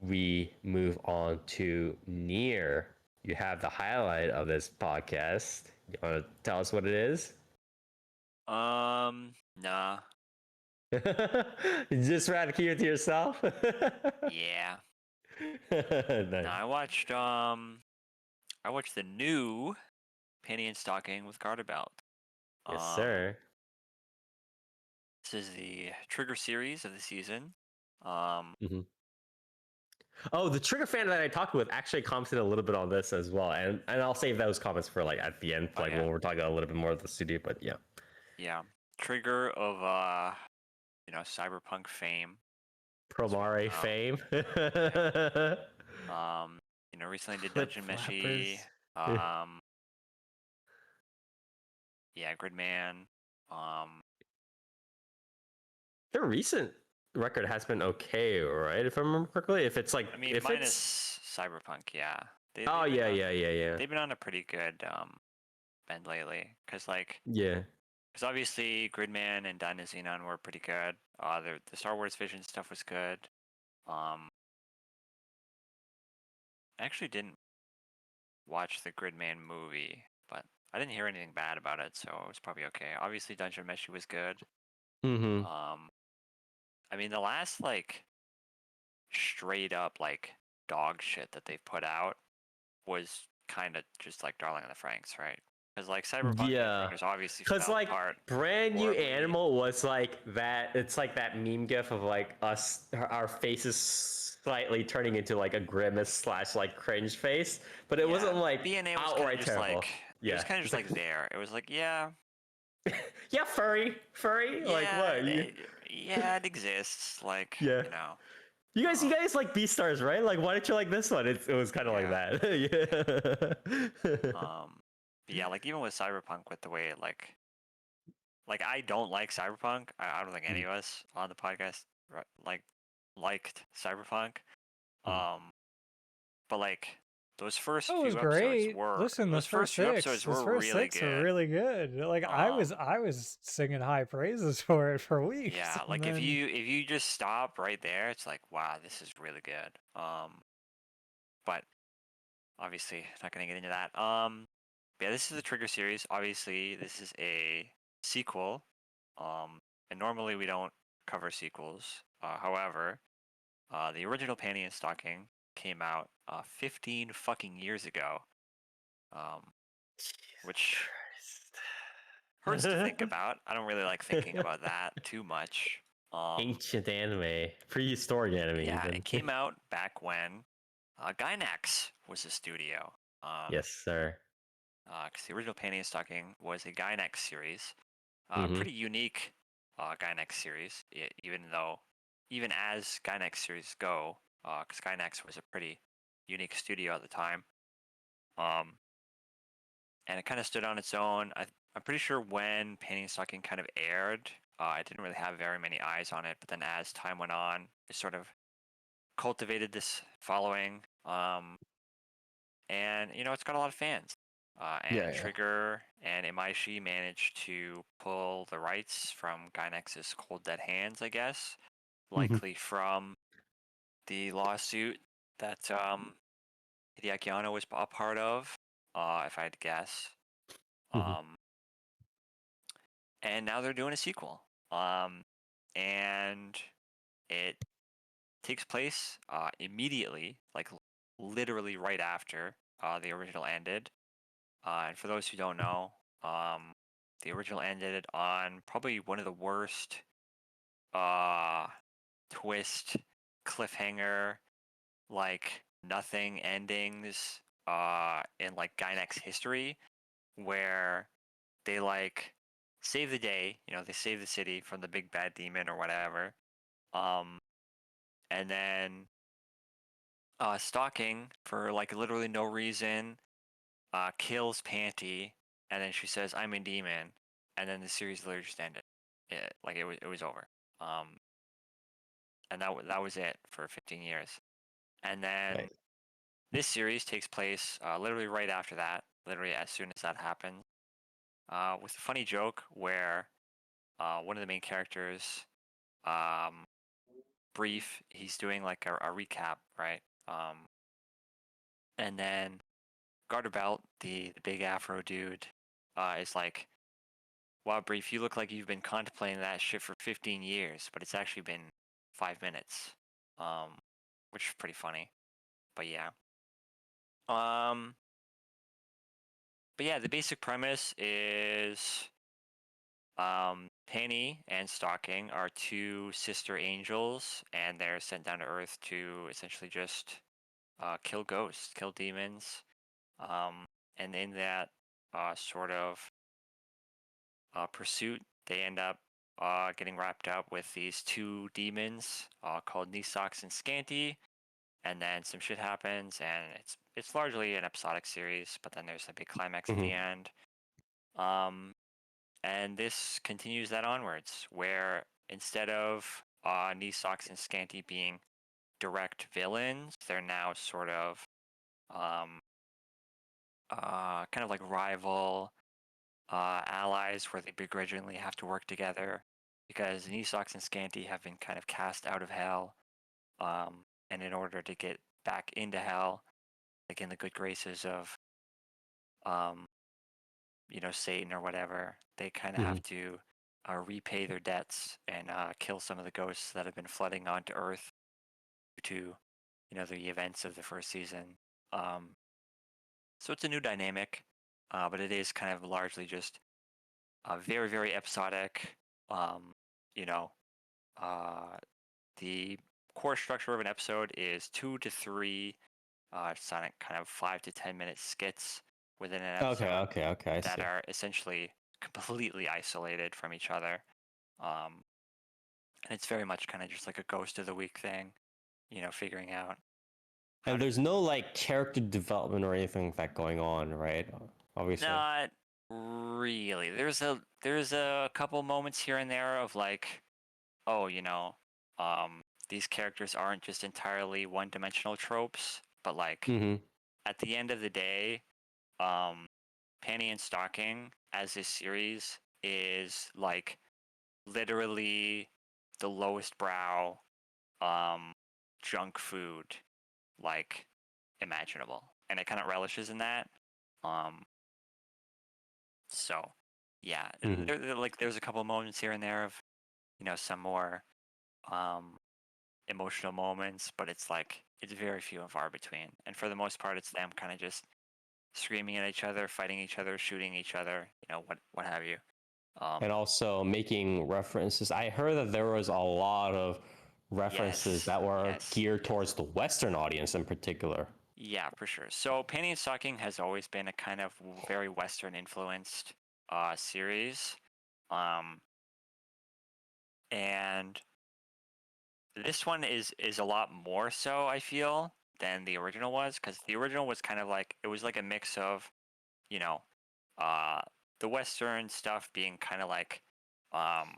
we move on to Near. You have the highlight of this podcast. You want to tell us what it is? Nah. You just rather keep it to yourself? Yeah. No, Nice. I watched the new Panty and Stocking with Garterbelt. Yes, sir. This is the Trigger series of the season. Um, Mm-hmm. Oh, the Trigger fan that I talked with actually commented a little bit on this as well, and I'll save those comments for like at the end, oh like yeah, when we're talking a little bit more of the studio. But yeah, yeah. Trigger of cyberpunk fame as well. Promare fame. Recently did Flip Dungeon Meshi. flappers. Um, yeah, Gridman. Um, Their recent record has been okay, right? If I remember correctly, if it's like I mean, if it's minus Cyberpunk, yeah. oh They've been yeah on yeah yeah yeah they've been on a pretty good bend lately, yeah. because obviously Gridman and Dyna Xenon were pretty good. The Star Wars Vision stuff was good. I actually didn't watch the Gridman movie, but I didn't hear anything bad about it, so it was probably okay. Obviously, Dungeon Meshi was good. Mm-hmm. I mean, the last like straight up like dog shit that they've put out was kind of just like Darling in the Franxx, right? Because like Cyberpunk Edge Yeah, Runners obviously cause fell like apart brand new horribly. animal was like that. It's like that meme gif of like us, our faces slightly turning into like a grimace slash like cringe face, but it Yeah, wasn't like BNA was kind of outright just terrible. like it was Yeah, kind of it's just like like there. It was like yeah, yeah, furry. Like yeah, what? yeah, it exists. Like Yeah. You um, guys like Beastars, right? Like, why don't you like this one? It was kind of like yeah, that. Yeah. yeah. Like even with Cyberpunk, with the way it like I don't like Cyberpunk. I don't think any of us on the podcast like liked Cyberpunk. Um, but like those first That was few episodes great. were Listen, those first few episodes those were first really six are good. really good. Like Um, I was singing high praises for it for weeks, yeah, and like if then you just stop right there, it's like wow, this is really good. But obviously not gonna get into that. Yeah, this is the Trigger series. Obviously, this is a sequel. And normally we don't cover sequels. However, the original Panty and Stocking came out 15 fucking years ago, um, which hurts to think about. I don't really like thinking about that too much. Ancient anime, prehistoric anime, Yeah, even. it came out back when Gainax was a studio. Yes, sir. Because the original Panty and Stocking was a Gainax series, Mm-hmm. pretty unique Gainax series, even as Gainax series go, because Gainax was a pretty unique studio at the time. Um, and it kind of stood on its own. I'm pretty sure when Panty and Stocking kind of aired, I didn't really have very many eyes on it. But then as time went on, it sort of cultivated this following. And it's got a lot of fans. Yeah, And yeah. Trigger and Imaishi managed to pull the rights from Gainax's Cold Dead Hands, I guess, Mm-hmm. likely from the lawsuit that Hideaki Anno was a part of, if I had to guess. Mm-hmm. Um, and now they're doing a sequel. And it takes place immediately, like literally right after the original ended. And for those who don't know, the original ended on probably one of the worst uh, twist, cliffhanger, like nothing endings in like Gainax history, where they like save the day. They save the city from the big bad demon or whatever. Um, and then Stalking for like literally no reason kills Panty, and then she says, "I'm a demon," and then the series literally just ended. It was over. Um, and that was it for 15 years. And then Right. this series takes place literally right after that, literally as soon as that happens, with a funny joke where one of the main characters, um, brief. He's doing like a recap, right? And then Garterbelt, the big Afro dude, is like, "Wow, brief, you look like you've been contemplating that shit for 15 years, but it's actually been 5 minutes," um, which is pretty funny. But yeah, um, but yeah, the basic premise is Penny and Stocking are two sister angels, and they're sent down to Earth to essentially just kill ghosts, kill demons. And in that sort of pursuit, they end up getting wrapped up with these two demons called Nisox and Scanty. And then some shit happens, and it's largely an episodic series, but then there's a big climax at the end. And this continues that onwards, where instead of Nisox and Scanty being direct villains, they're now sort of um, kind of like rival allies where they begrudgingly have to work together because Nisox and Scanty have been kind of cast out of hell. And in order to get back into hell, like in the good graces of, um, Satan or whatever, they kind of have to repay their debts and kill some of the ghosts that have been flooding onto Earth due to, the events of the first season. So it's a new dynamic, but it is kind of largely just very, very episodic. Um, you know, the core structure of an episode is 2 to 3 sonic kind of 5 to 10 minute skits within an episode Okay. I that see. are essentially completely isolated from each other. Um, and it's very much kind of just like a ghost of the week thing, figuring out how And to. there's no like character development or anything like that going on, right? Obviously. Not really. There's a couple moments here and there of like, oh, um, these characters aren't just entirely one-dimensional tropes, but like Mm-hmm. at the end of the day, um, Panty and Stocking as this series is like literally the lowest brow um junk food like imaginable, and it kind of relishes in that. Um, so yeah, Mm-hmm. like there's a couple moments here and there of some more um emotional moments, but it's like it's very few and far between. And for the most part, it's them kind of just screaming at each other, fighting each other, shooting each other, what have you. And also making references. I heard that there was a lot of references Yes, that were yes, geared towards the Western audience in particular. yeah, for sure. So Panty and Stocking has always been a kind of very Western influenced series. Um, and this one is a lot more so, I feel, than the original was, because the original was kind of like it was like a mix of, you know, uh, the Western stuff being kind of like, um,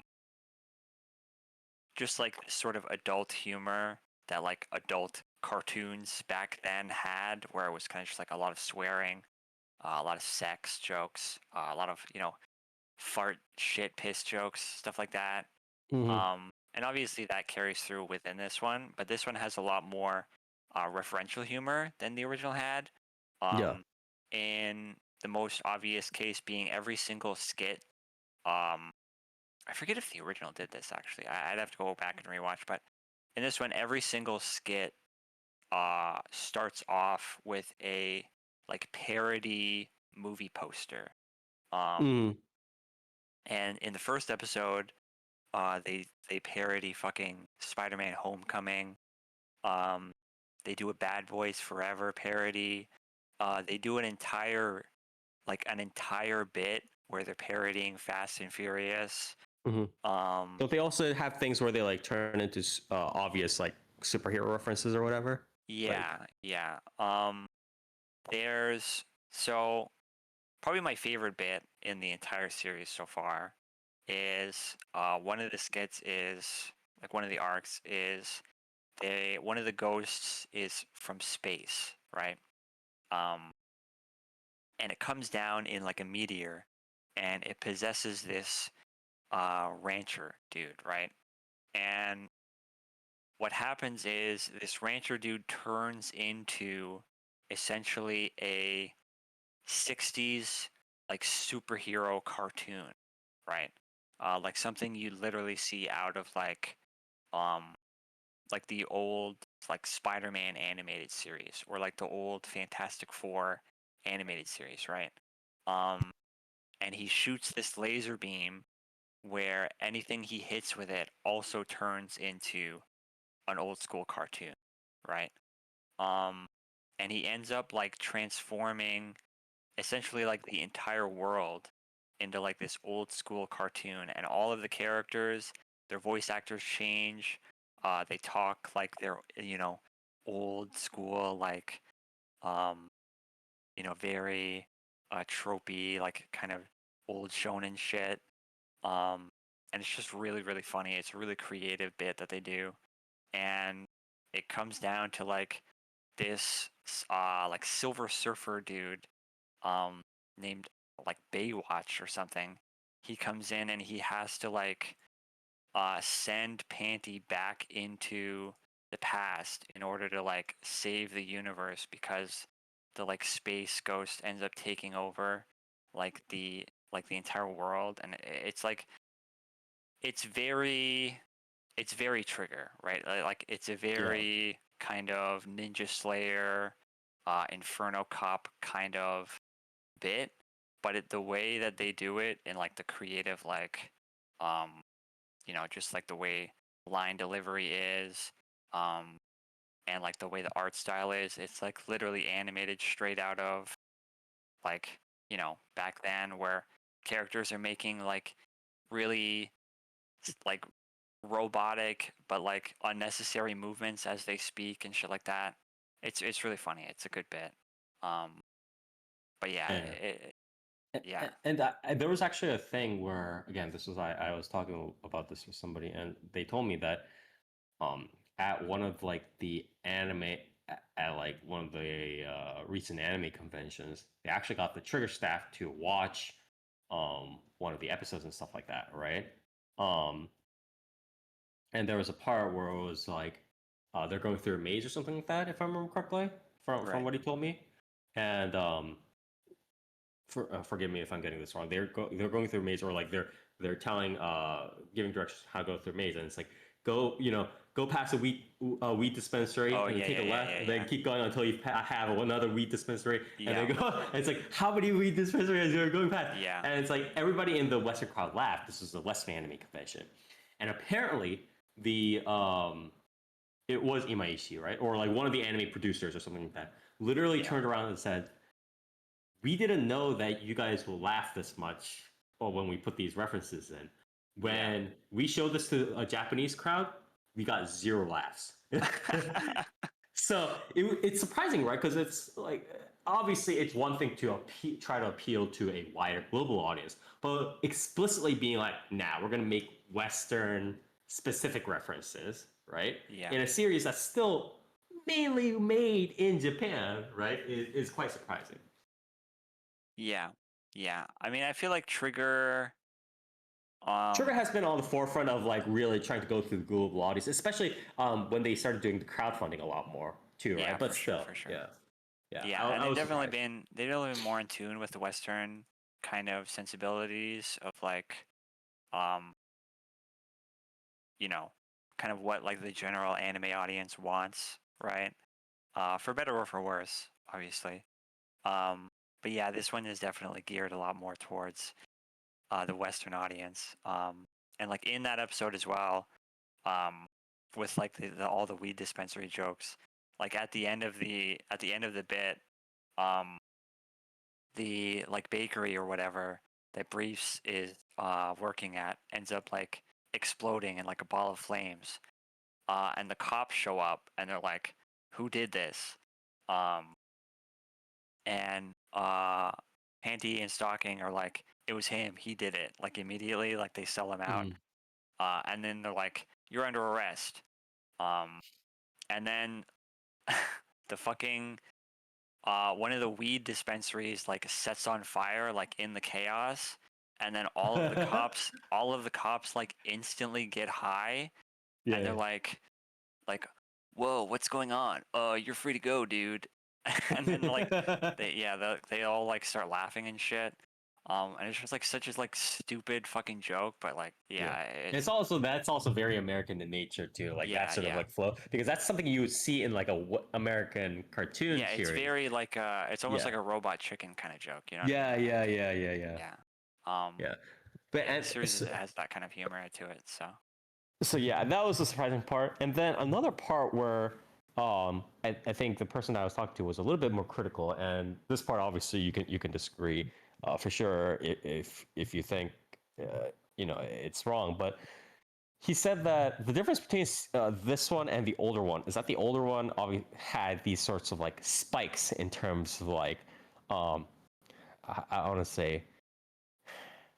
just like sort of adult humor that like adult cartoons back then had, where it was kind of just like a lot of swearing, a lot of sex jokes, a lot of fart, shit, piss jokes, stuff like that. Mm-hmm. And obviously that carries through within this one, but this one has a lot more referential humor than the original had. Yeah. In the most obvious case being every single skit. I forget if the original did this actually. I'd have to go back and rewatch, but in this one, every single skit starts off with a like parody movie poster. Um, Mm. and in the first episode, they parody fucking Spider-Man Homecoming. Um, they do a Bad Boys Forever parody. They do an entire bit where they're parodying Fast and Furious. Mm-hmm. Um, Don't they also have things where they like turn into obvious like superhero references or whatever? Like, yeah. There's so probably my favorite bit in the entire series so far is one of the skits is like one of the arcs is one of the ghosts is from space, right? Um, and it comes down in like a meteor, and it possesses this rancher dude, right? And what happens is this rancher dude turns into essentially a 60s like superhero cartoon, right? Like something you literally see out of um like the old like Spider-Man animated series or like the old Fantastic Four animated series, right? Um, and he shoots this laser beam where anything he hits with it also turns into an old school cartoon, right? Um, and he ends up like transforming essentially like the entire world into like this old school cartoon, and all of the characters, their voice actors change. They talk like they're old school, like um, very tropey, like kind of old shonen shit. And it's just really really funny. It's a really creative bit that they do, and it comes down to like this like Silver Surfer dude um named like Baywatch or something. He comes in and he has to like send Panty back into the past in order to like save the universe because the like space ghost ends up taking over like the entire world. And it's like it's very Trigger, right? Like it's a Yeah. very kind of Ninja Slayer, Inferno Cop kind of bit, but the way that they do it in like the creative, like, um, just like the way line delivery is, um, and like the way the art style is, it's like literally animated straight out of like, back then where characters are making like really like robotic but like unnecessary movements as they speak and shit like that. It's really funny. It's a good bit. Um, but yeah, Yeah. yeah, There was actually a thing where, again, this was I was talking about this with somebody, and they told me that um at one of like the anime at like one of the recent anime conventions, they actually got the Trigger staff to watch one of the episodes and stuff like that, right? Um, and there was a part where it was like they're going through a maze or something like that, if I remember correctly, from right. what he told me, and forgive me if I'm getting this wrong. They're going through a maze, or like they're telling giving directions how to go through a maze, and it's like go past a weed dispensary, Oh and then yeah, take yeah, a yeah, left, yeah, and then yeah. keep going until you have another weed dispensary, and then Yeah, go. And it's like, how many weed dispensaries are going past? yeah, And it's like everybody in the Western crowd laughed. This was the Western Anime Convention, and apparently the it was Imaishi, right, or like one of the anime producers or something like that, literally yeah, turned around and said, we didn't know that you guys will laugh this much or when we put these references in. yeah. When we showed this to a Japanese crowd, we got zero laughs. So it's surprising, right? Because it's like, obviously it's one thing to try to appeal to a wider global audience, but explicitly being like, nah, we're gonna make Western specific references, right? Yeah, In a series that's still mainly made in Japan, right? Is quite surprising. yeah, yeah. I mean, I feel like Trigger. Trigger has been on the forefront of like really trying to go through the global audience, especially when they started doing the crowdfunding a lot more too, Yeah, right? But for sure, still, for sure. yeah, yeah, Yeah, I, and I was surprised. they've definitely been more in tune with the Western kind of sensibilities of like, um, you know, kind of what like the general anime audience wants, right? For better or for worse, obviously. Um, but yeah, this one is definitely geared a lot more towards the Western audience. And like in that episode as well, um, with like all the weed dispensary jokes, like at the end of the bit, um, the like bakery or whatever that Briefs is working at ends up like exploding in like a ball of flames. And the cops show up and they're like, "Who did this?" Um, and Panty and Stocking are like, "It was him. He did it." Like immediately, like they sell him out. Mhm. And then they're like, "You're under arrest." Um, and then the fucking one of the weed dispensaries like sets on fire like in the chaos, and then all of the cops like instantly get high, and Yeah, they're like like, "Whoa, what's going on? You're free to go, dude." And then like they all like start laughing and shit. And it's just like such a like stupid fucking joke, but like Yeah. it's That's also very American in nature too, like that yeah, sort of yeah. like flow, because that's something you would see in like a American cartoon Yeah, it's series. very like it's almost Yeah. like a robot chicken kind of joke, you know what I Yeah, mean? yeah, yeah, yeah, yeah, Yeah. yeah. But Yeah, the and series has that kind of humor to it, so. so yeah, that was the surprising part. And then another part where I think the person I was talking to was a little bit more critical, and this part obviously you can disagree for sure if you think it's wrong, but he said that the difference between this one and the older one is that the older one obviously had these sorts of like spikes in terms of like um I want to say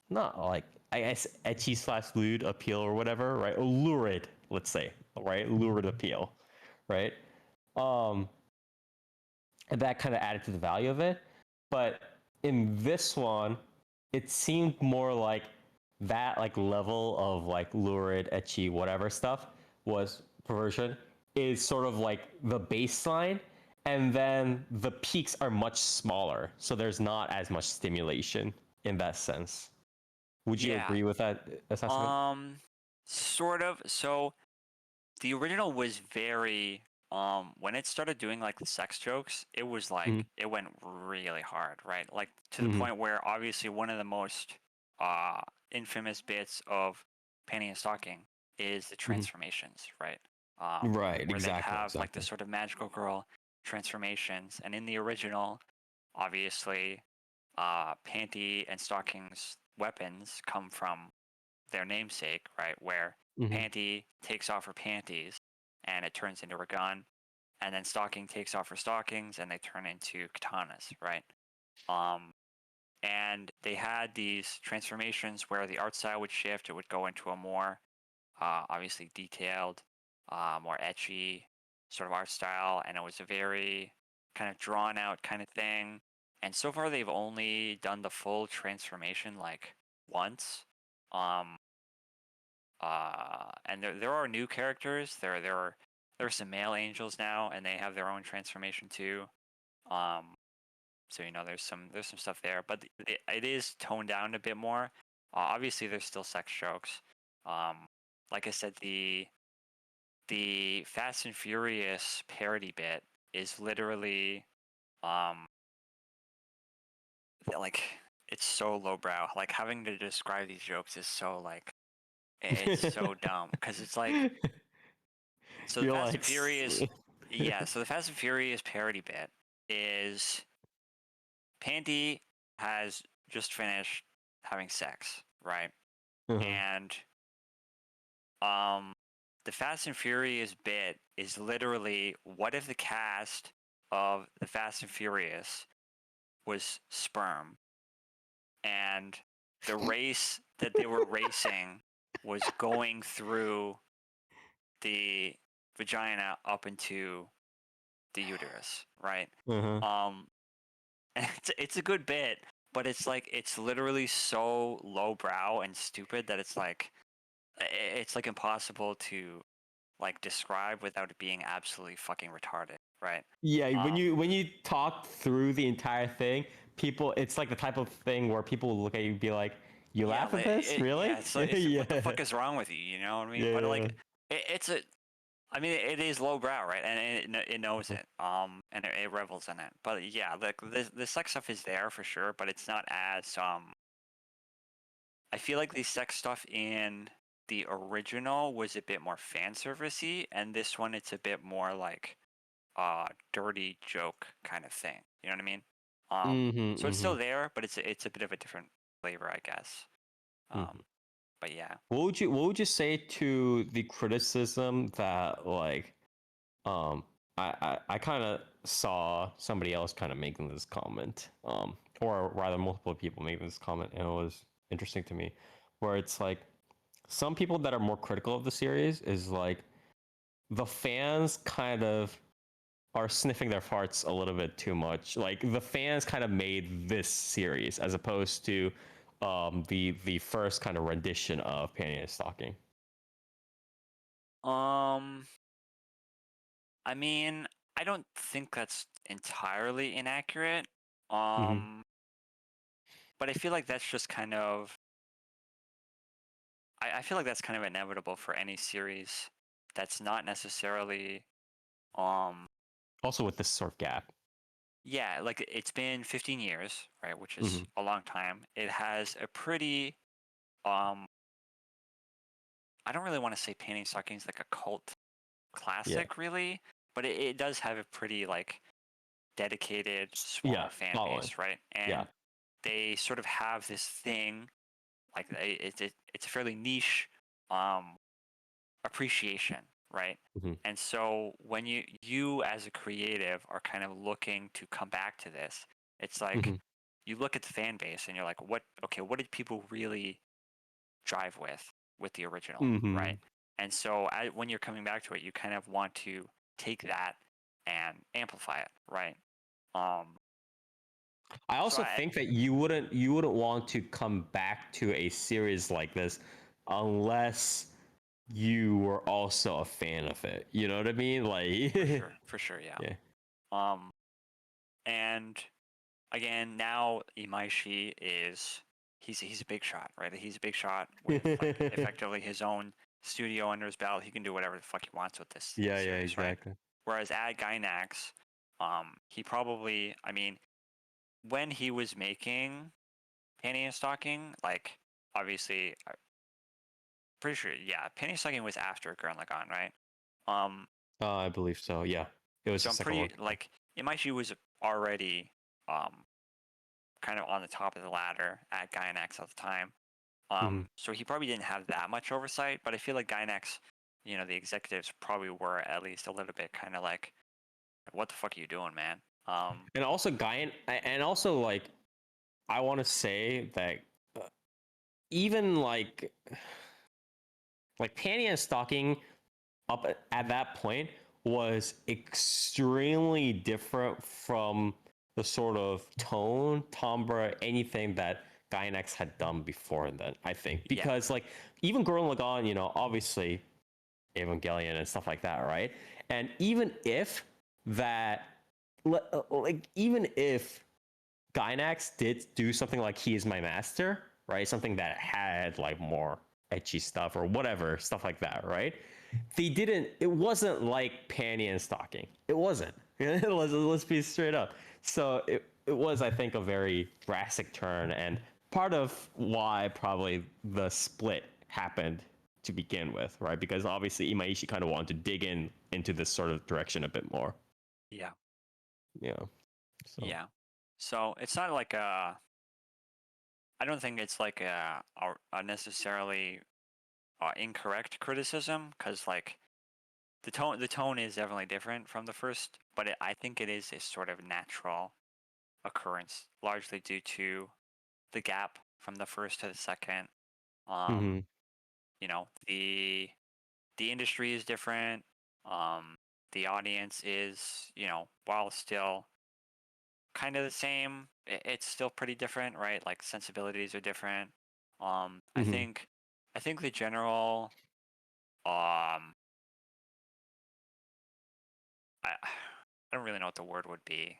not like I guess etchy slash lewd appeal or whatever, right? Or lurid, let's say, right? Lurid appeal, right? Um, and that kind of added to the value of it. But in this one, it seemed more like that like level of like lurid, etchy, whatever stuff was perversion is sort of like the baseline, and then the peaks are much smaller, so there's not as much stimulation in that sense. Would you Yeah. agree with that assessment? Sort of. So the original was very when it started doing like the sex jokes, it was Mm-hmm. like it went really hard, right? Like to the Mm-hmm. point where obviously one of the most uh infamous bits of Panty and Stocking is the Mm-hmm. transformations, right? Right. Where they Exactly. have like the Exactly. sort of magical girl transformations, and in the original, obviously, Panty and Stocking's weapons come from their namesake, right? Where Mm-hmm. Panty takes off her panties and it turns into a gun, and then Stocking takes off her stockings and they turn into katanas, right? Um, and they had these transformations where the art style would shift. It would go into a more obviously detailed, more etchy sort of art style, and it was a very kind of drawn out kind of thing. And so far, they've only done the full transformation like once. Um, and there are new characters. There are some male angels now, and they have their own transformation too. Um, so there's some stuff there, but it is toned down a bit more. Obviously, there's still sex jokes. Um, like I said, the Fast and Furious parody bit is literally um like it's so lowbrow. Like having to describe these jokes is so like it's so dumb because it's like so the You're Fast like. and Furious, yeah. So the Fast and Furious parody bit is Pandy has just finished having sex, right? Uh-huh. And um, the Fast and Furious bit is literally what if the cast of the Fast and Furious was sperm, and the race that they were racing was going through the vagina up into the uterus, right? Uh-huh. Um, and it's a good bit, but it's like it's literally so lowbrow and stupid that it's like impossible to like describe without it being absolutely fucking retarded, right? Yeah, Um, when you talk through the entire thing, people, it's like the type of thing where people will look at you and be like, "You yeah, laugh at this, really?" yeah, it's what the Yeah. fuck is wrong with you? You know what I mean? But Yeah. like, it's a, I mean, it is lowbrow, right? And it knows Yeah. it, and it revels in it. But yeah, the sex stuff is there for sure, but it's not as I feel like the sex stuff in the original was a bit more fan servicey, and this one it's a bit more like dirty joke kind of thing. You know what I mean? Mm-hmm. So it's Mm-hmm. still there, but it's a bit of a different flavor, I guess. Mm-hmm. But yeah. What would you say to the criticism that like um I kind of saw somebody else kind of making this comment, or rather multiple people making this comment, and it was interesting to me, where it's like some people that are more critical of the series is like the fans kind of are sniffing their farts a little bit too much. Like the fans kind of made this series as opposed to the first kind of rendition of Panty and Stocking. Um, I mean, I don't think that's entirely inaccurate. Mhm. But I feel like that's just kind of I feel like that's kind of inevitable for any series that's not necessarily um Also with this sort of gap. yeah, like it's been 15 years, right, which is Mhm. a long time. It has a pretty um I don't really want to say Panty Stocking is like a cult Yeah. classic really, but it does have a pretty like dedicated Yeah. small fan Following. base, right? Yeah. And they sort of have this thing like it's a fairly niche um appreciation, right? Mhm. And so when you as a creative are kind of looking to come back to this, it's like Mhm. you look at the fan base and you're like, what did people really drive with the original, right? Mhm. And so when you're coming back to it, you kind of want to take that and amplify it, right? Um, I so also I think that you wouldn't want to come back to a series like this unless you were also a fan of it. You know what I mean? Like for sure, yeah. yeah. Um, and again, now Imaishi is he's a big shot, right? He's a big shot with like effectively his own studio under his belt. He can do whatever the fuck he wants with this Yeah, yeah, series, right? exactly. Whereas at Gainax, he probably, I mean, when he was making Panty and Stocking, like obviously, I'm pretty sure, yeah, Panty and Stocking was after Gurren Lagann, right? Um, I believe so. Yeah. It was so the I'm second pretty one. like Imaishi was already kind of on the top of the ladder at Gainax at the time. Mhm. So he probably didn't have that much oversight, but I feel like Gainax, the executives probably were at least a little bit kind of like, what the fuck are you doing, man? And also and also like I want to say that uh, even like Panty and Stocking up at that point was extremely different from the sort of tone, timbre, anything that Gainax had done before then, I think. Yeah, Because like even Gurren Lagann, obviously Evangelion and stuff like that, right? And even if that like even if Gynax did do something like He Is My Master, right? Something that had like more etchy stuff or whatever, stuff like that, right? It wasn't like Panty and Stocking. It wasn't. Let's be straight up. So it was, I think, a very drastic turn and part of why probably the split happened to begin with, right? Because obviously Imaishi kind of wanted to dig into this sort of direction a bit more. yeah, Yeah. So. yeah. So it's not like I don't think it's like a necessarily incorrect criticism because like the tone is definitely different from the first, but I think it is a sort of natural occurrence, largely due to the gap from the first to the second. Um, Mm-hmm. the industry is different. Um, the audience is, while still kind of the same, it's still pretty different, right? Like sensibilities are different. I Mm-hmm. think, I think the general, um, I don't really know what the word would be,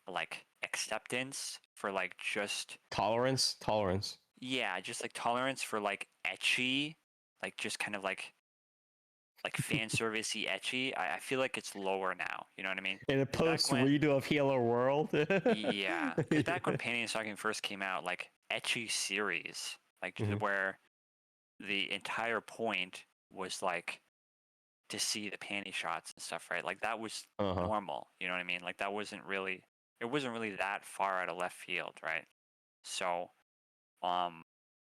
like acceptance for like just Tolerance. yeah, just like tolerance for like etchy, like just kind of like fan servicey etchy. I feel like it's lower now. You know what I mean? In a 'Cause back post when redo of Healer World. yeah, because back when Panty and Stocking first came out, like etchy series, like Mhm. where the entire point was like to see the panty shots and stuff, right? Like that was Uh-huh. normal. You know what I mean? Like that wasn't really it wasn't really that far out of left field, right? So, um,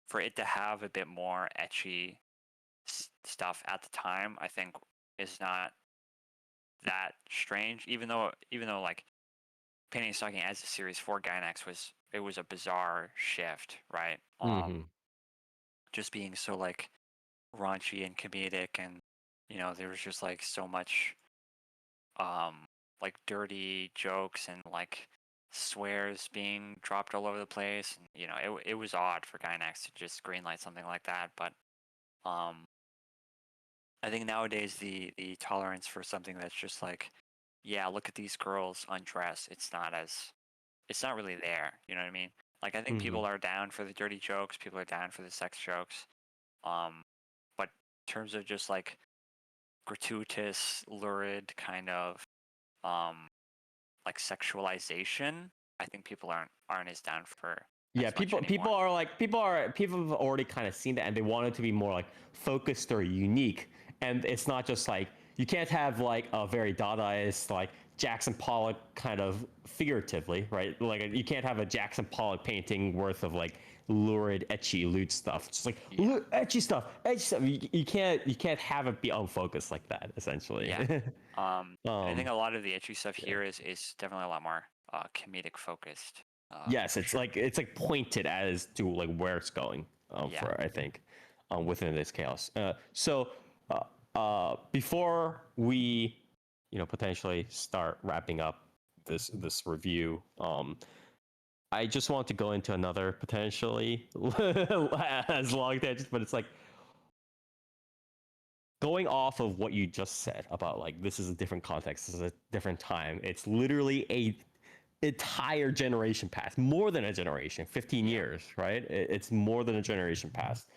for it to have a bit more etchy stuff at the time, I think is not that strange. Even though like Penny and Stocking as a series for Gynax was a bizarre shift, right? Mm-hmm. Just being so like raunchy and comedic, and there was just like so much like dirty jokes and like swears being dropped all over the place, and it was odd for Gynax to just greenlight something like that, but um I think nowadays the tolerance for something that's just like, yeah, look at these girls undress. It's not really there. You know what I mean? Like I think people are down for the dirty jokes. People are down for the sex jokes. But in terms of just like gratuitous, lurid kind of like sexualization, I think people aren't as down for Yeah, as much people anymore. people have already kind of seen that, and they want it to be more like focused or unique. And it's not just like you can't have like a very Dadaist like Jackson Pollock kind of figuratively, right? Like you can't have a Jackson Pollock painting worth of like lurid, etchy, lewd stuff. It's just like Yeah. look, etchy stuff, etchy stuff. You can't have it be unfocused like that. Essentially. Yeah. And I think Um, a lot of the etchy stuff yeah. here is definitely a lot more comedic focused. Yes, For sure. it's like pointed as to like where it's going. Yeah. For I think, within this chaos. Before we, potentially start wrapping up this review, I just want to go into another potentially as long tangent, but it's like going off of what you just said about like this is a different context, this is a different time. It's literally a entire generation past, more than a generation, 15 Yeah. years, right? It's more than a generation past.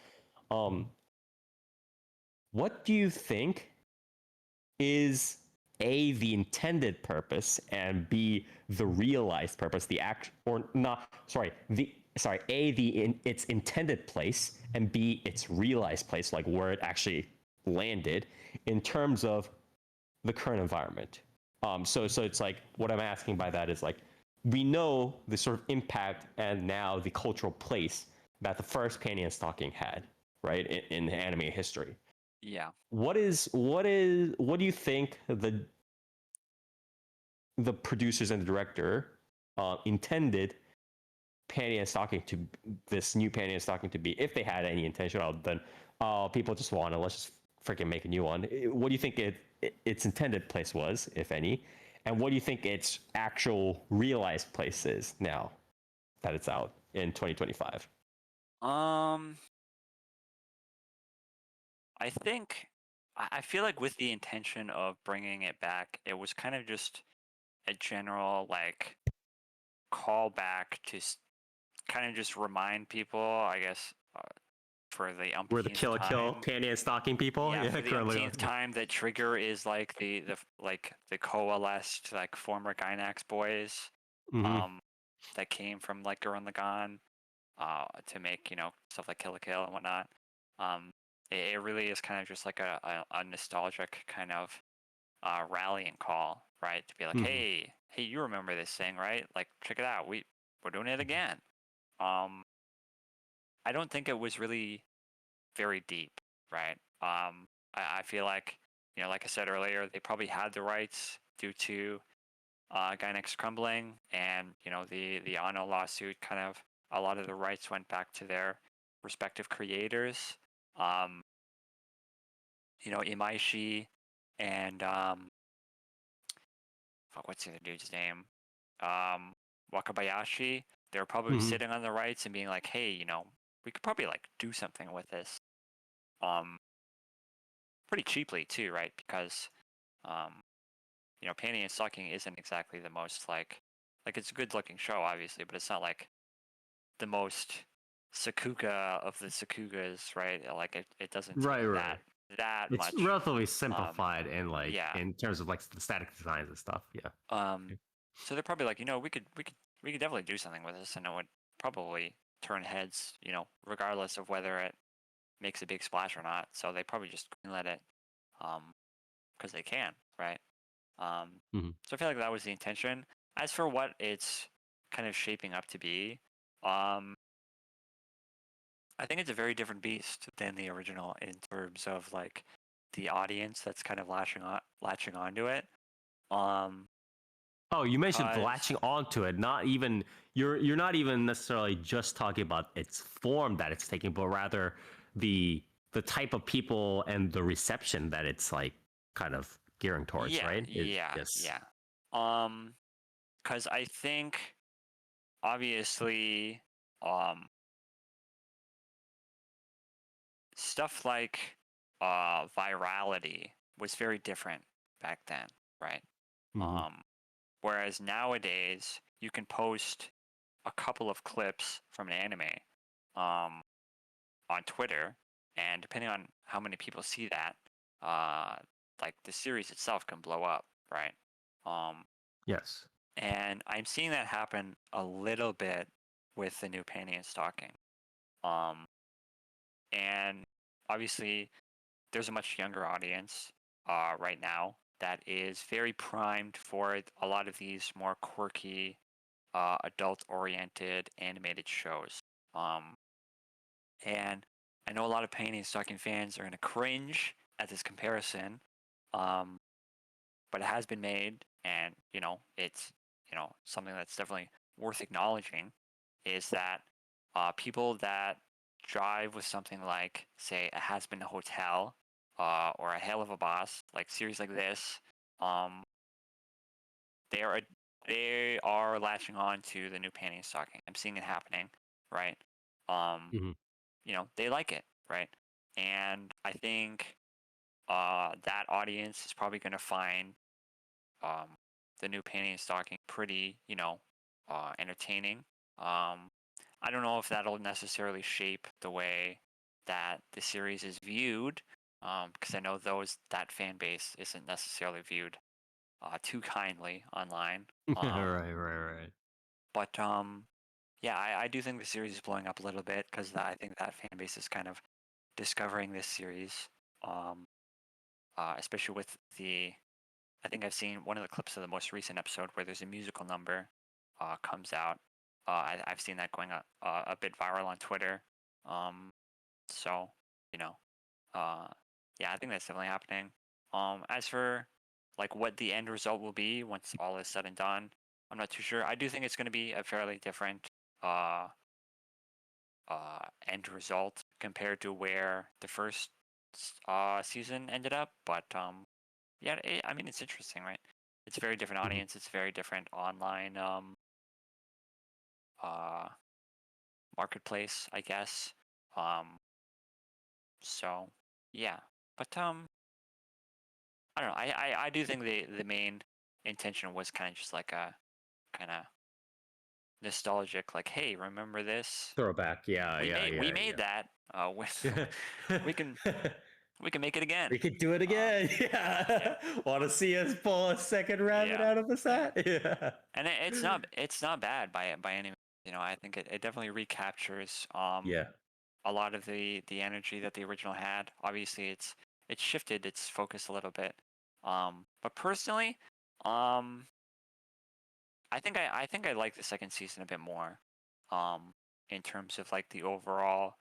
What do you think is A, the intended purpose, and B, the realized purpose, the act, or not, sorry, A, its intended place, and B, its realized place, like where it actually landed in terms of the current environment. So it's like what I'm asking by that is like we know the sort of impact and now the cultural place that the first panty and stocking had, right, in anime history. Yeah. What do you think the producers and the director intended panty and stocking to this new panty and stocking to be, if they had any intention other than people just want to let's just freaking make a new one. What do you think its intended place was, if any, and what do you think its actual realized place is now that it's out in 2025? I think I feel like with the intention of bringing it back, it was kind of just a general like callback to kind of just remind people, I guess, for the We're the umpteenth kill time. panty and stocking people. Yeah, for the currently. umpteenth time that Trigger is like the coalesced like former Gynax boys, Mm-hmm. that came from like Gurren Lagann, to make stuff like Kill la Kill and whatnot. It really is kind of just like a nostalgic kind of rallying call, right? To be like, Mm-hmm. hey, you remember this thing, right? Like, check it out, we're doing it again. I don't think it was really very deep, right? I feel like, like I said earlier, they probably had the rights due to Gynex crumbling, and the Ano lawsuit. Kind of a lot of the rights went back to their respective creators. Imaishi and fuck, what's the other dude's name? Wakabayashi. They were probably Mm-hmm. sitting on the rights and being like, hey, we could probably like do something with this. Pretty cheaply too, right? Because Panty and Stocking isn't exactly the most like it's a good looking show, obviously, but it's not like the most Sakuga of the Sakugas, right? Like it doesn't take Right. that It's much. relatively simplified in like Yeah. in terms of like the static designs and stuff. Yeah. So they're probably like, we could definitely do something with this, and it would probably turn heads, regardless of whether it makes a big splash or not. So they probably just let it, because they can, right? So I feel like that was the intention. As for what it's kind of shaping up to be, I think it's a very different beast than the original in terms of like the audience that's kind of latching onto it. Oh, you mentioned Cause latching onto it. Not even you're not even necessarily just talking about its form that it's taking, but rather the type of people and the reception that it's like kind of gearing towards, right? Yes. Cause I think obviously, stuff like virality was very different back then, right? Mhm. Whereas nowadays you can post a couple of clips from an anime um, on Twitter, and depending on how many people see that, uh, like the series itself can blow up, right? Um, Yes. and I'm seeing that happen a little bit with the new Panty and Stocking. Um, and obviously, there's a much younger audience right now that is very primed for a lot of these more quirky, adult-oriented animated shows. Um, and I know a lot of Panty and Stocking fans are going to cringe at this comparison, um, but it has been made, and it's something that's definitely worth acknowledging. Is that people that drive with something like, say, a Has Been a Hotel, or a Hail of a Boss, like series like this, um, they are they are latching on to the new Panty and Stocking. I'm seeing it happening, right? Um, Mhm. they like it, right? And I think that audience is probably going to find um, the new Panty and Stocking pretty, entertaining. I don't know if that'll necessarily shape the way that the series is viewed, because I know that fan base isn't necessarily viewed too kindly online. Right, right, right. But yeah, I do think the series is blowing up a little bit because I think that fan base is kind of discovering this series, um, especially with the. I think I've seen one of the clips of the most recent episode where there's a musical number comes out. I've seen that going a bit viral on Twitter. Um, so you know, uh, yeah, I think that's definitely happening. As for like what the end result will be once all is said and done, I'm not too sure. I do think it's going to be a fairly different uh, end result compared to where the first season ended up. But yeah, I mean, it's interesting, right? It's a very different Mhm. audience. It's very different online uh, marketplace, I guess. Um, so yeah, but I don't know. I do think the main intention was kind of just like a kind of nostalgic, like, hey, remember this? Throwback. Yeah, yeah, We yeah, made that. We can yeah. we can make it again. We could do it Um, again. yeah, Yeah. Want to see us pull a second rabbit yeah, out of a yeah. hat? Yeah. And it's not bad by any means. I think it definitely recaptures Yeah. a lot of the energy that the original had. Obviously, it's shifted its focus a little bit. But personally, um, I think I like the second season a bit more. Um, in terms of like the overall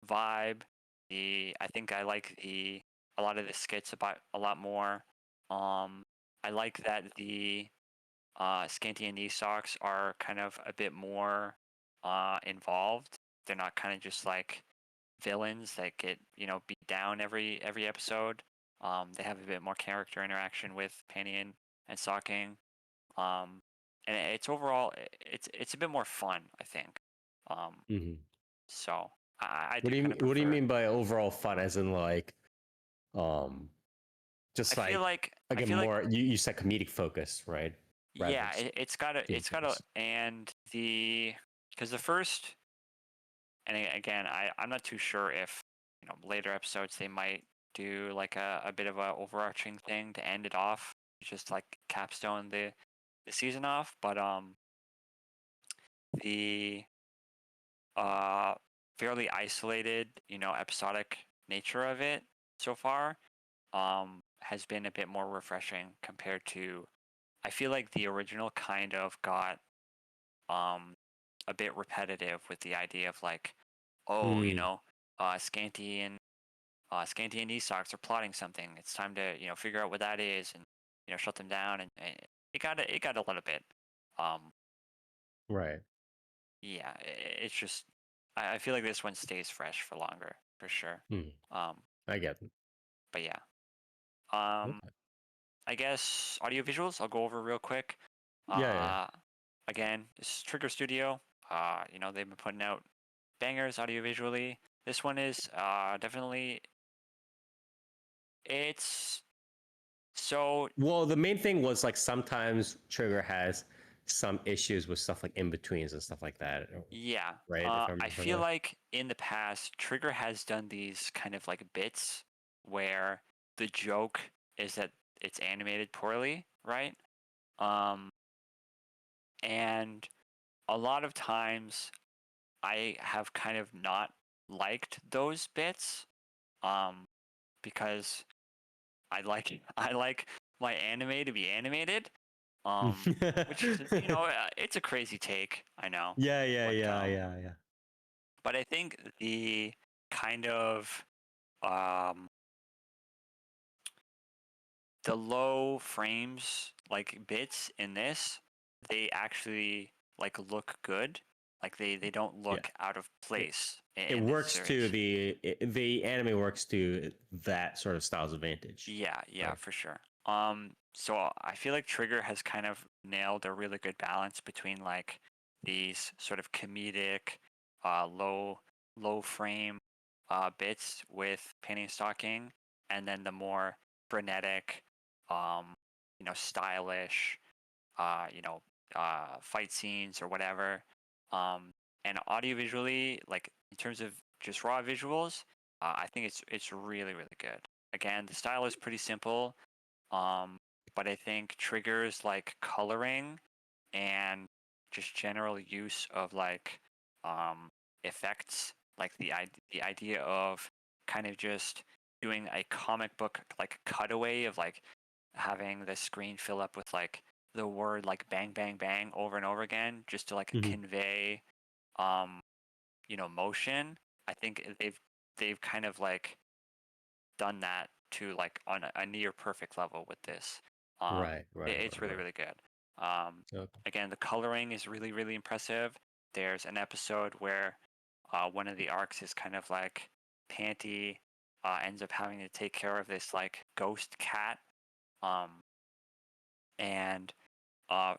vibe. I think I like the a lot of the skits about a lot more. I like that the Scanty and knee socks are kind of a bit more involved. They're not kind of just like villains that get beat down every episode. They have a bit more character interaction with Panty and Stocking. Um, and it's overall it's a bit more fun, I think. Um, Hmm. so I do kind of What do you prefer. mean by overall fun? As in like, um, I just feel like like I a feel like more you said comedic focus, right? Rather than yeah, it's got a focus. and the because the first and again I'm not too sure if later episodes they might do like a bit of a overarching thing to end it off, just like capstone the season off. But the uh fairly isolated episodic nature of it so far has been a bit more refreshing compared to I feel like the original kind of got um a bit repetitive with the idea of like, oh, Mm, Scanty and Esox are plotting something. It's time to figure out what that is and shut them down. And it got a little bit. Um, right. yeah, it's just I feel like this one stays fresh for longer for sure. Mm, Um, I get it. but yeah. Um, Okay. I guess audio visuals. I'll go over real quick. Yeah, yeah. Uh, again, this is Trigger Studio. They've been putting out bangers audio visually. This one is definitely It's so Well, the main thing was like sometimes Trigger has some issues with stuff like in betweens and stuff like that, yeah. right? If I I remember feel correctly. like in the past, Trigger has done these kind of like bits where the joke is that it's animated poorly, right? Um, and a lot of times I have kind of not liked those bits, um, because I like my anime to be animated, which is it's a crazy take, I know, Yeah. but I think the kind of um the low frames like bits in this, they actually like look good, like they don't Yeah. look out of place It in this works to series. the anime works to that sort of style's advantage. Yeah, Right. for sure. So I feel like Trigger has kind of nailed a really good balance between like these sort of comedic, low frame bits with painting and stocking, and then the more frenetic, um, stylish, uh, you know, fight scenes or whatever. Um, and audiovisually, like in terms of just raw visuals, I think it's really really good. Again, the style is pretty simple, um, but I think triggers like coloring and just general use of like um, effects, like the idea of kind of just doing a comic book like cutaway of like having the screen fill up with like the word like bang bang bang over and over again just to like Mhm. convey um motion. I think they've kind of like done that to like on a near perfect level with this. Right. It's really really good. Okay. Again, the coloring is really really impressive. There's an episode where one of the arcs is kind of like Panty ends up having to take care of this like ghost cat, um, and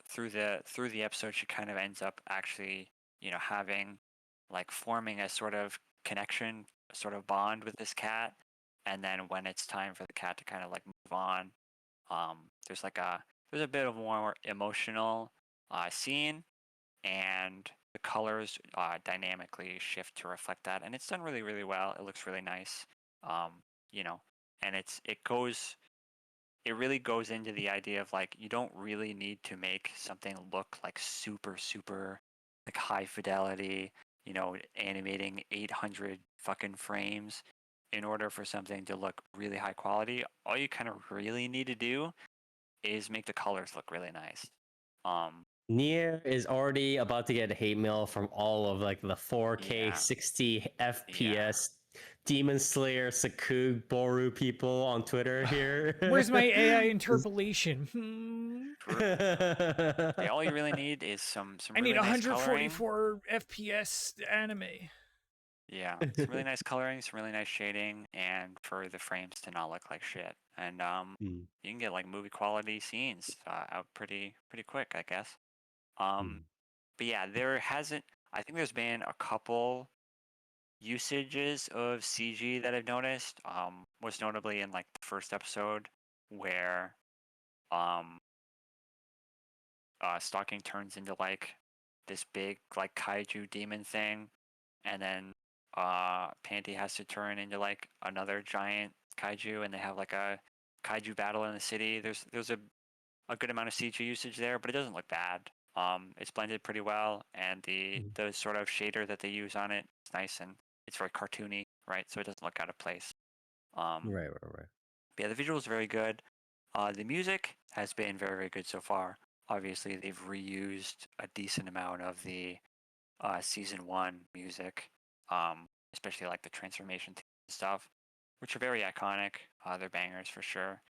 through the episode she kind of ends up actually having like forming a sort of connection, a sort of bond with this cat, and then when it's time for the cat to kind of like move on, there's like there's a bit of more emotional scene, and the colors dynamically shift to reflect that, and it's done really really well. It looks really nice, um, you know and it really goes into the idea of like you don't really need to make something look like super super like high fidelity, animating 800 fucking frames in order for something to look really high quality. All you kind of really need to do is make the colors look really nice. um Nier is already about to get hate mail from all of like the 4K yeah 60 yeah FPS Demon Slayer Sakug Boru people on Twitter here. Where's my AI interpolation? all you really need is some I need really nice coloring. 144 FPS anime. Yeah, some really nice coloring, some really nice shading, and for the frames to not look like shit. And Mm, you can get like movie quality scenes out pretty quick, I guess. mm, But yeah, there hasn't. I think there's been a couple usages of CG that I've noticed. Most notably in like the first episode where um Stalking turns into like this big like kaiju demon thing, and then Panty has to turn into like another giant kaiju, and they have like a kaiju battle in the city. There's a good amount of CG usage there, but it doesn't look bad. It's blended pretty well, and the mm. the sort of shader that they use on it is nice, and it's very cartoony, right? So it doesn't look out of place. Um, Right. but yeah, the visuals are very good. The music has been very very good so far. Obviously, they've reused a decent amount of the season one music, especially like the transformation stuff, which are very iconic. They're bangers for sure.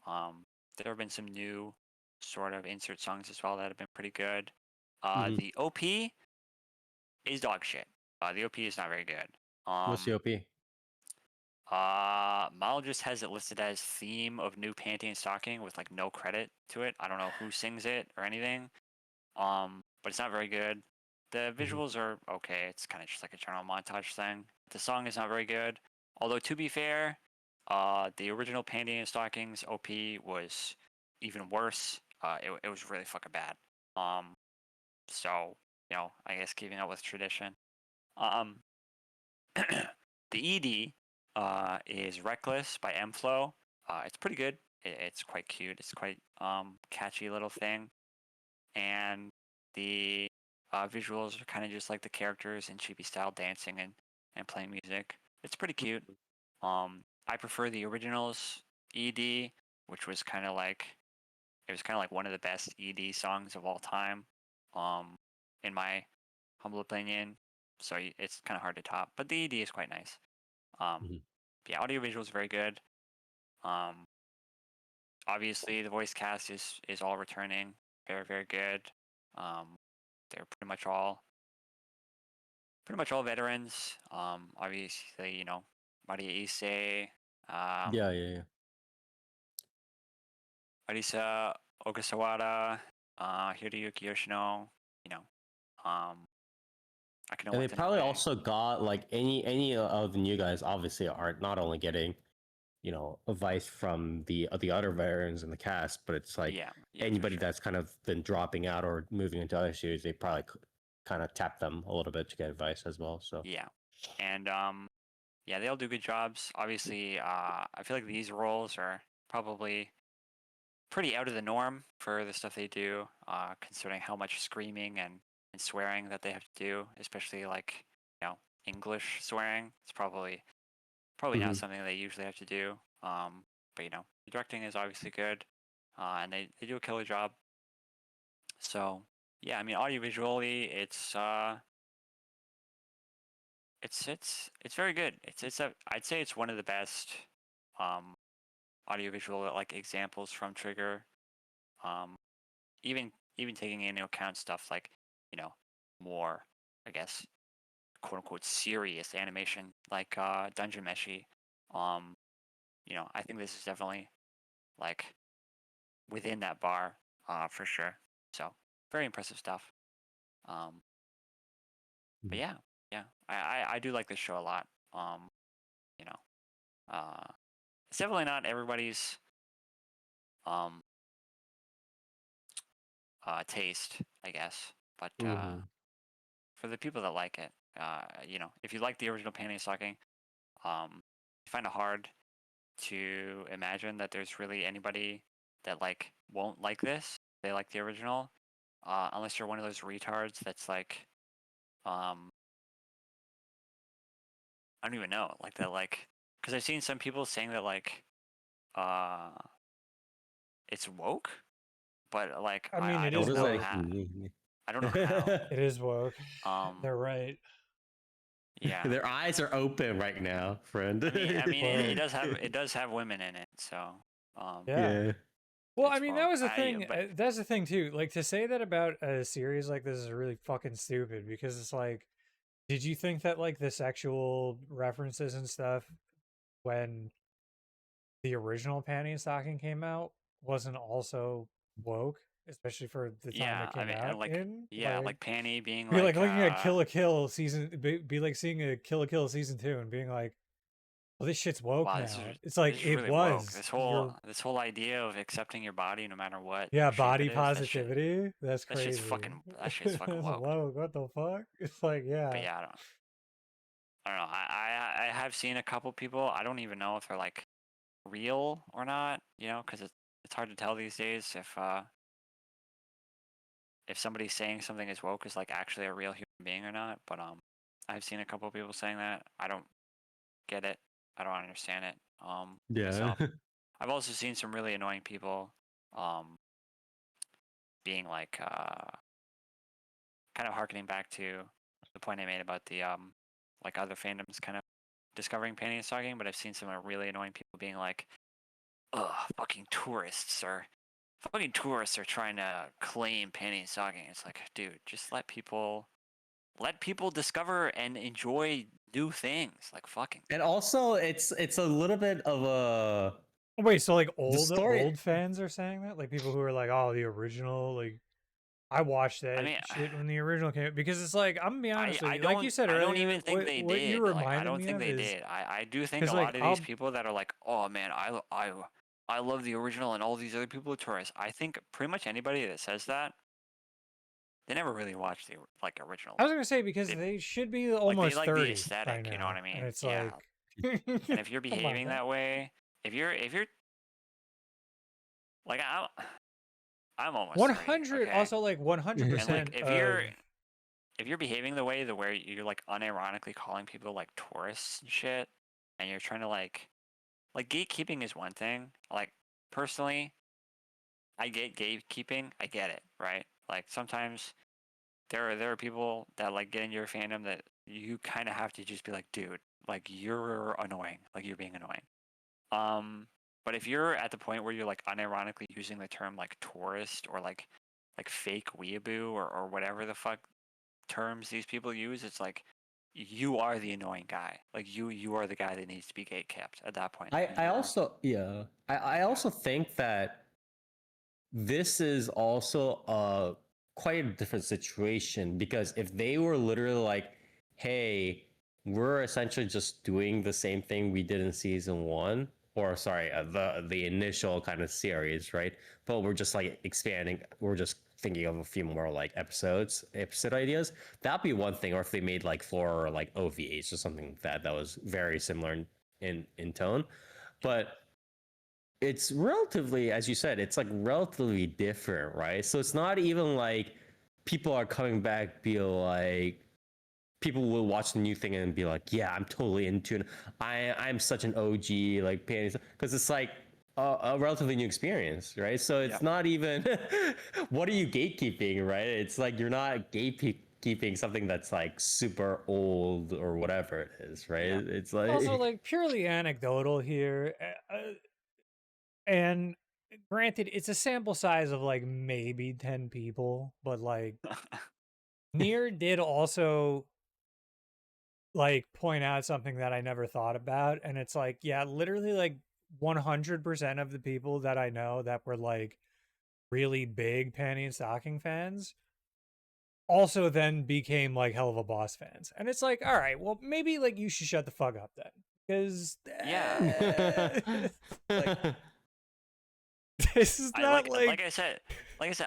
There have been some new sort of insert songs as well that have been pretty good. Mhm. The OP is dog shit. The OP is not very good. What's the OP? Mal just has it listed as theme of New Panty and Stocking with like no credit to it. I don't know who sings it or anything. But it's not very good. The Mhm. visuals are okay. It's kind of just like a general montage thing. The song is not very good. Although to be fair, The original Panty and Stockings OP was even worse. It was really fucking bad. So I guess keeping up with tradition. Um, the ED is Reckless by M-Flow. It's pretty good. It's quite cute. It's quite catchy little thing, and the visuals are kind of just like the characters in chibi style dancing and playing music. It's pretty cute. I prefer the originals ED, which was kind of like one of the best ED songs of all time, in my humble opinion. So it's kind of hard to top, but the ED is quite nice. Mhm. Yeah, audiovisual is very good. Obviously the voice cast is all returning, very very good. They're pretty much all veterans. Obviously Maria Issei, Yeah, yeah. Arisa Ogasawara, Hiroyuki Yoshino. I can And they only probably also got like any of the new guys obviously are not only getting advice from the other veterans in the cast, but it's like yeah, for anybody sure. that's kind of been dropping out or moving into other series, they probably kind of tap them a little bit to get advice as well. So Yeah, and yeah, they all do good jobs. Obviously, I feel like these roles are probably pretty out of the norm for the stuff they do, considering how much screaming and swearing that they have to do, especially like English swearing. It's probably not Mhm. something they usually have to do. But the directing is obviously good, and they do a killer job. So yeah, I mean, audiovisually, it's very good. I'd say it's one of the best um, audiovisual like examples from Trigger. Um, even taking into account stuff like more, I guess, quote unquote serious animation like Dungeon Meshi. Um, I think this is definitely like within that bar, for sure. So very impressive stuff. Um, but Mhm. yeah, I do like this show a lot. You know, it's definitely not everybody's um taste, I guess, but Mhm. for the people that like it, if you like the original Panty Stocking, I find it hard to imagine that there's really anybody that like won't like this. They like the original, unless you're one of those retards that's like, um, I don't even know, like that, like, because I've seen some people saying that like, uh, it's woke, but like, I mean, I it What is don't does know that woke. how. mean? I don't know how. It is woke. Um, They're right. yeah. Their eyes are open right now, friend. Whoa. It does have women in it, so Yeah. Yeah. Well, I it's mean, that woke. was the thing. But That's the thing too. Like to say that about a series like this is really fucking stupid because it's like, did you think that like the sexual references and stuff when the original Panty and Stocking came out wasn't also woke, especially for the time it yeah, I came mean, out and like in? yeah, Like, like Panny being be like like looking at Kill a Kill season, be like seeing a Kill a Kill season 2 and being like, well, this shit's woke wow, now. It's like this is it really woke. was. You're This whole idea of accepting your body no matter what Yeah, shape it body is, positivity. That's crazy. that shit's fucking woke. Whoa, what the fuck? It's like, But yeah. yeah, I don't know. I have seen a couple people. I don't even know if they're like real or not. Because it's hard to tell these days if somebody saying something is woke is like actually a real human being or not. But I've seen a couple people saying that. I don't get it. I don't understand it. Yeah. Myself. I've also seen some really annoying people um being like kind of harkening back to the point I made about the like other fandoms kind of discovering panty and stocking, but I've seen some really annoying people being like, ugh, fucking tourists are trying to claim panty and stocking. It's like, dude, just let people discover and enjoy new things. Like fucking And also it's a little bit of a Wait, so like the story old fans are saying that? Like people who are like, oh, the original, like I watched that mean, shit when the original came out because it's like I'm gonna be honest with I you, like you don't said I don't earlier, even think they what you did. Like, I reminded don't me think of they is did. I do think a because lot of these people that are like, oh man, I love the original and all these other people are tourists. I think pretty much anybody that says that, they never really watched the like original. I was gonna say because They they should be like they almost like the 30 by aesthetic, you know what now, I and mean? it's Yeah. like, And if you're come on, behaving man. that way, if you're like I'm almost 30, 100 okay? also like And like 100% of if you're behaving the way where you're like unironically calling people like tourists and shit, and you're trying to like gatekeeping is one thing. Like personally, I get gatekeeping. I get it, right? Like sometimes there are people that like get in your fandom that you kind of have to just be like, dude, like you're annoying, like you're being annoying. But if you're at the point where you're like unironically using the term like tourist or like fake weeaboo or whatever the fuck terms these people use, it's like you are the annoying guy. Like you are the guy that needs to be gatekept at that point. I also I also think that this is also quite a different situation because if they were literally like, hey, we're essentially just doing the same thing we did in season one, or sorry, the initial kind of series, right? But we're just like expanding. We're just thinking of a few more like episode ideas. That'd be one thing. Or if they made like 4 like OVAs or something like that was very similar in tone, but it's relatively, as you said, it's like relatively different, right? So it's not even like people are coming back, be like, people will watch the new thing and be like, yeah, I'm totally into it. I'm such an OG, like, panties, because it's like a relatively new experience, right? So it's not even, what are you gatekeeping, right? It's like you're not gatekeeping something that's like super old or whatever it is, right? Yeah. It's like, also like purely anecdotal here. And granted, it's a sample size of like maybe 10 people, but like Nier did also like point out something that I never thought about. And it's like, yeah, literally like 100% of the people that I know that were like really big Panty and Stocking fans also then became like hell of a boss fans. And it's like, all right, well, maybe like you should shut the fuck up then. Because Yeah. like this is I not like I said,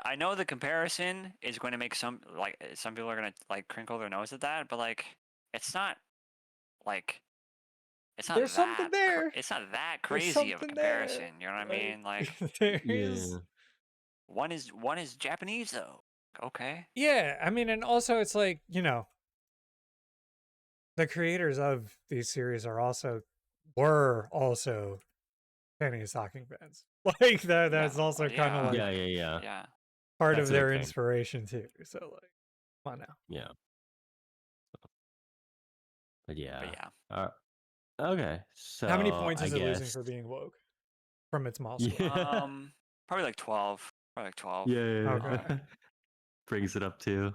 I know the comparison is going to make some people are gonna like crinkle their nose at that, but like like it's not there's something there. it's not that There's crazy of a something comparison. there. You know what I mean? Like there yeah. is. one is Japanese though. Okay. Yeah, I mean, and also it's like, you know, the creators of these series were also Penny and Stocking fans. Like that's Yeah. also kind of like Yeah. part That's of a big their thing. inspiration too. So like, come on now. Yeah. But yeah. But yeah. Okay. So How many points I is it losing guess. for being woke from its mall score? Yeah. Probably like 12. Probably like 12. Yeah. Okay. Brings it up to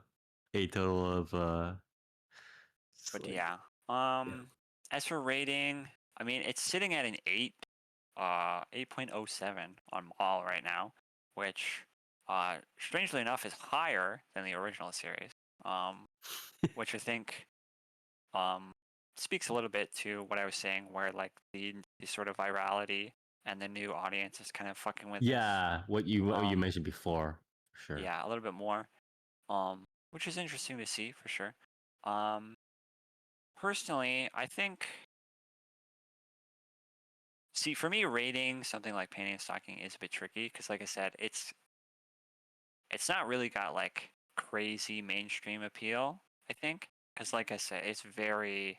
a total of But like, yeah. yeah. As for rating, I mean it's sitting at an 8.07 on Mall right now, which strangely enough is higher than the original series. Which I think speaks a little bit to what I was saying, where like the sort of virality and the new audience is kind of fucking with this. Yeah, what you mentioned before. Sure. Yeah, a little bit more. Which is interesting to see for sure. Personally, I think see for me rating something like Panty and Stocking is a bit tricky because like I said, it's not really got like crazy mainstream appeal, I think. Because like I said, it's very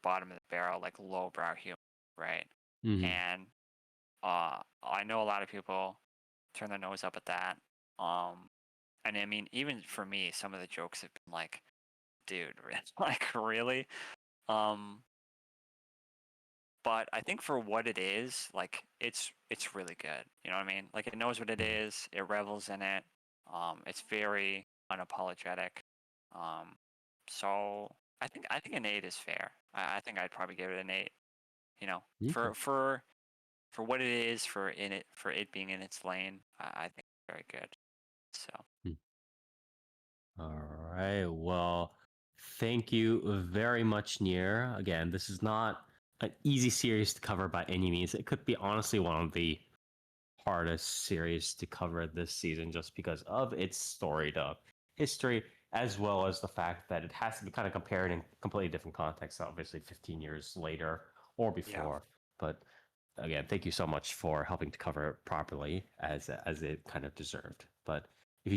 bottom of the barrel, like lowbrow humor, right? Mhm. And I know a lot of people turn their nose up at that. And I mean, even for me, some of the jokes have been like, dude, like really? Um, but I think for what it is, like it's really good. You know what I mean? Like it knows what it is. It revels in it. It's very unapologetic. So I think an 8 is fair. I think I'd probably give it an 8. You know, Okay. for what it is, for it being in its lane, I think it's very good. So All right. Well, thank you very much, Nier. Again, this is not an easy series to cover by any means. It could be honestly one of the hardest series to cover this season just because of its storied history, as well as the fact that it has to be kind of compared in completely different contexts, obviously 15 years later or before. But again, thank you so much for helping to cover it properly as it kind of deserved. But if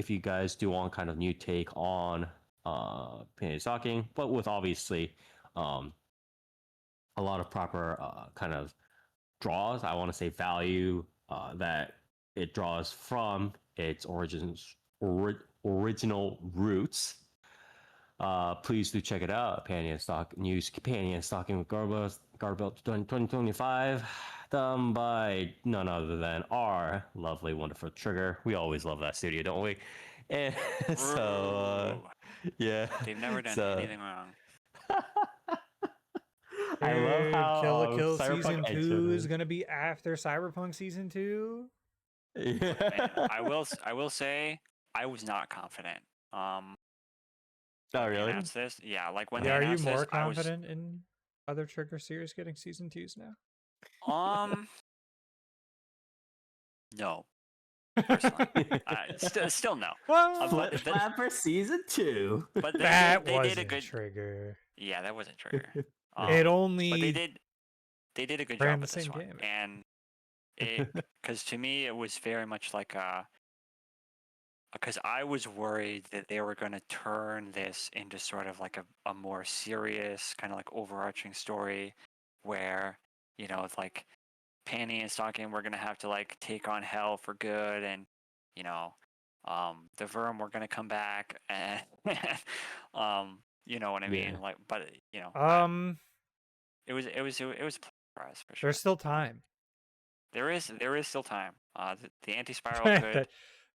you guys do want kind of new take on panty stocking, but with obviously um, a lot of proper kind of draws, I want to say value that it draws from its original roots. Please do check it out. Panty and Stocking with Garterbelt 2025, done by none other than our lovely, wonderful Trigger. We always love that studio, don't we? And so, yeah. They've never done So, anything wrong. I love Dude, Kill la how Kill Cyberpunk season entered 2 is it. gonna be after Cyberpunk season 2. Man, I will say I was not confident. Oh, When they really? announced this, yeah, like when Yeah, they are you announced more this, I was confident in other Trigger series getting season 2s now? No, personally, still no. Well, But Flip Flapper season 2. but that they did a wasn't good. Trigger. Yeah, that wasn't Trigger. It But they only did a good ran job the with this same one, game. and because to me it was very much like because I was worried that they were going to turn this into sort of like a more serious kind of like overarching story where it's like Panty and Stocking we're going to have to like take on hell for good, and you know the Verm were going to come back, and you know what I mean, Yeah. like, but it was a surprise for sure. There's still time. There is still time. The anti-spiral could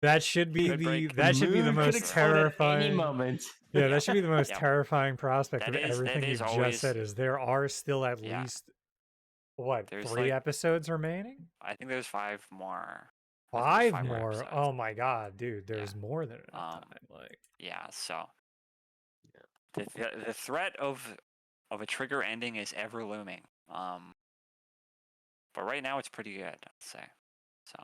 that should be could the break. that should be the Moon could most explode at any terrifying. moment. Yeah, Yeah. that should be the most Yeah. terrifying prospect of That everything is you've just always said. Is there are still at yeah. least what There's 3 like episodes remaining? I think there's 5 more. I think there's 5 5 more. episodes. Oh my god, dude! There's more than enough time. Like, Yeah. So the threat of a Trigger ending is ever looming. But right now it's pretty good, I'd say. So